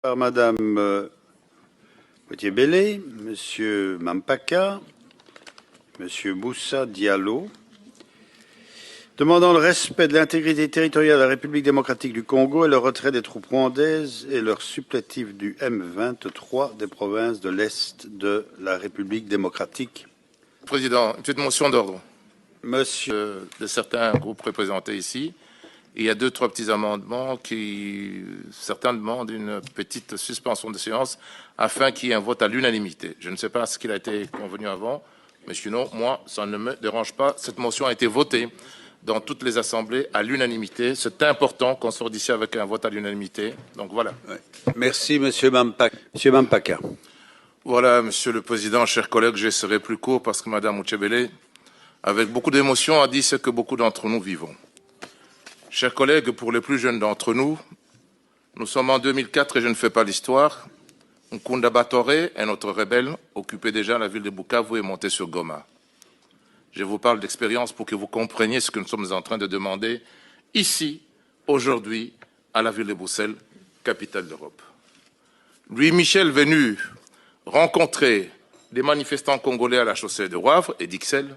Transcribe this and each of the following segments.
Par Madame Potier-Bellé, Monsieur Mampaka, Monsieur Moussa Diallo, demandant le respect de l'intégrité territoriale de la République démocratique du Congo et le retrait des troupes rwandaises et leurs supplétifs du M23 des provinces de l'Est de la République démocratique. Président, une petite motion d'ordre. Monsieur de certains groupes représentés ici. Il y a 2-3 petits amendements qui, certains demandent une petite suspension de séance afin qu'il y ait un vote à l'unanimité. Je ne sais pas ce qu'il a été convenu avant, mais sinon, moi, ça ne me dérange pas. Cette motion a été votée dans toutes les assemblées à l'unanimité. C'est important qu'on sorte d'ici avec un vote à l'unanimité. Donc voilà. Ouais. Merci, Monsieur Mampaka. Monsieur Mampaka. Voilà, Monsieur le Président, chers collègues, je serai plus court parce que Madame Potier-Bellé, avec beaucoup d'émotion, a dit ce que beaucoup d'entre nous vivons. Chers collègues, pour les plus jeunes d'entre nous, nous sommes en 2004 et je ne fais pas l'histoire. Nkunda Batore, un autre rebelle, occupait déjà la ville de Bukavu et montait sur Goma. Je vous parle d'expérience pour que vous compreniez ce que nous sommes en train de demander ici, aujourd'hui, à la ville de Bruxelles, capitale d'Europe. Louis Michel venu rencontrer des manifestants congolais à la chaussée de Wavre et d'Ixelles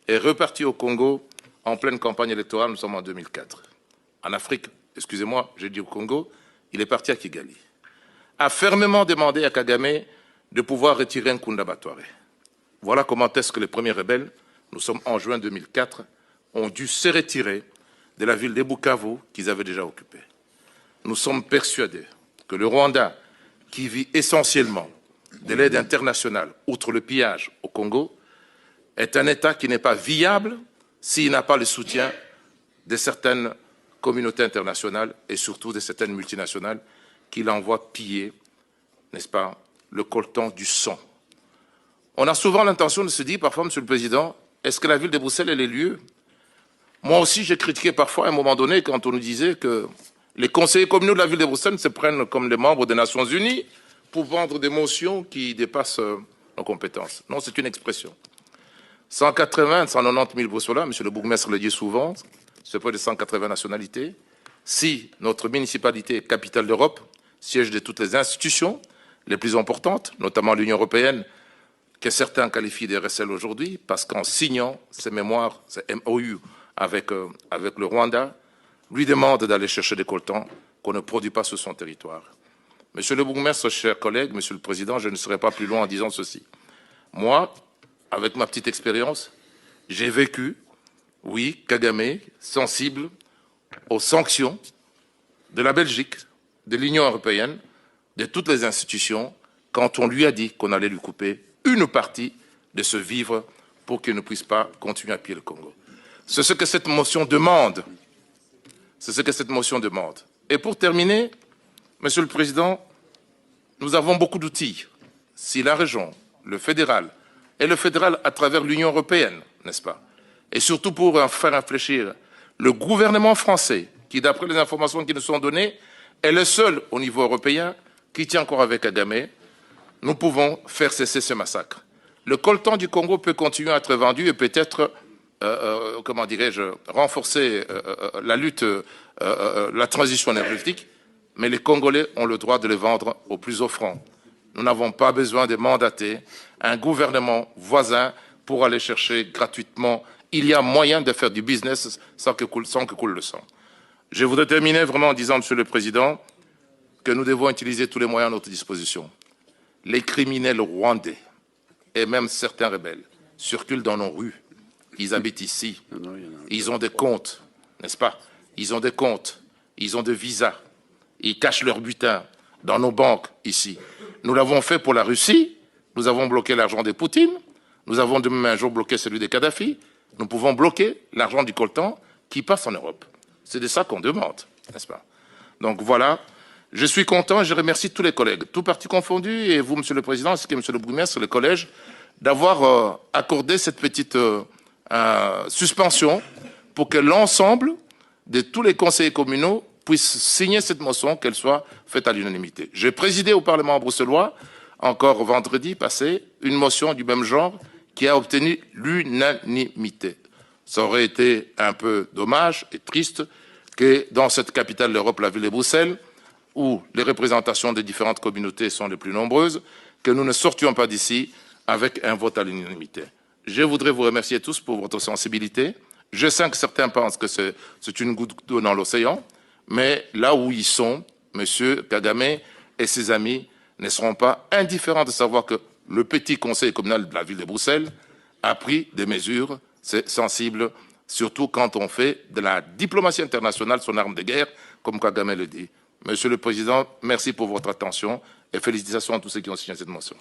est reparti au Congo en pleine campagne électorale, nous sommes en 2004. En Afrique, excusez-moi, j'ai dit au Congo, il est parti à Kigali. A fermement demandé à Kagame de pouvoir retirer Nkunda Batore. Voilà comment est-ce que les premiers rebelles, nous sommes en juin 2004, ont dû se retirer de la ville de Bukavu qu'ils avaient déjà occupée. Nous sommes persuadés que le Rwanda, qui vit essentiellement de l'aide internationale, outre le pillage au Congo, est un État qui n'est pas viable s'il n'a pas le soutien de certaines communautés internationales et surtout de certaines multinationales qui l'envoient piller, n'est-ce pas, le coltan du sang. On a souvent l'intention de se dire, parfois, Monsieur le Président, est-ce que la ville de Bruxelles est le lieu? Moi aussi, j'ai critiqué parfois à un moment donné quand on nous disait que les conseillers communaux de la ville de Bruxelles se prennent comme les membres des Nations Unies pour vendre des motions qui dépassent nos compétences. Non, c'est une expression. 180, 190 000 Bruxellois, Monsieur le bourgmestre le dit souvent, c'est près de 180 nationalités. Si notre municipalité est capitale d'Europe, siège de toutes les institutions les plus importantes, notamment l'Union européenne, que certains qualifient de recel aujourd'hui, parce qu'en signant ces mémoires, ces MOU avec le Rwanda, lui demande d'aller chercher des coltans qu'on ne produit pas sur son territoire. Monsieur le bourgmestre, chers collègues, Monsieur le Président, je ne serai pas plus loin en disant ceci. Moi, avec ma petite expérience, j'ai vécu, oui, Kagame, sensible aux sanctions de la Belgique, de l'Union européenne, de toutes les institutions, quand on lui a dit qu'on allait lui couper une partie de ce vivre pour qu'il ne puisse pas continuer à piller le Congo. C'est ce que cette motion demande. C'est ce que cette motion demande. Et pour terminer, Monsieur le Président, nous avons beaucoup d'outils. Si la région, le fédéral, et le fédéral à travers l'Union européenne, n'est-ce pas? Et surtout pour faire réfléchir le gouvernement français, qui d'après les informations qui nous sont données, est le seul au niveau européen qui tient encore avec Kagame, nous pouvons faire cesser ce massacre. Le coltan du Congo peut continuer à être vendu et peut-être, comment dirais-je, renforcer la lutte, la transition énergétique, mais les Congolais ont le droit de les vendre au plus offrant. Nous n'avons pas besoin de mandater un gouvernement voisin pour aller chercher gratuitement. Il y a moyen de faire du business sans que coule le sang. Je voudrais terminer vraiment en disant, Monsieur le Président, que nous devons utiliser tous les moyens à notre disposition. Les criminels rwandais et même certains rebelles circulent dans nos rues. Ils habitent ici. Ils ont des comptes, n'est-ce pas? Ils ont des comptes. Ils ont des visas. Ils cachent leur butin dans nos banques ici. Nous l'avons fait pour la Russie. Nous avons bloqué l'argent de Poutine. Nous avons demain un jour bloqué celui de Kadhafi. Nous pouvons bloquer l'argent du coltan qui passe en Europe. C'est de ça qu'on demande, n'est-ce pas? Donc voilà, je suis content et je remercie tous les collègues, tous partis confondus, et vous, Monsieur le Président, ainsi que Monsieur le bourgmestre, le collège, d'avoir accordé cette petite suspension pour que l'ensemble de tous les conseillers communaux puissent signer cette motion, qu'elle soit faite à l'unanimité. J'ai présidé au Parlement bruxellois, encore vendredi passé, une motion du même genre qui a obtenu l'unanimité. Ça aurait été un peu dommage et triste que dans cette capitale d'Europe, la ville de Bruxelles, où les représentations des différentes communautés sont les plus nombreuses, que nous ne sortions pas d'ici avec un vote à l'unanimité. Je voudrais vous remercier tous pour votre sensibilité. Je sais que certains pensent que c'est une goutte d'eau dans l'océan, mais là où ils sont, M. Kagame et ses amis ne seront pas indifférents de savoir que le petit conseil communal de la ville de Bruxelles a pris des mesures sensibles, surtout quand on fait de la diplomatie internationale son arme de guerre, comme Kagame le dit. Monsieur le Président, merci pour votre attention et félicitations à tous ceux qui ont signé cette motion.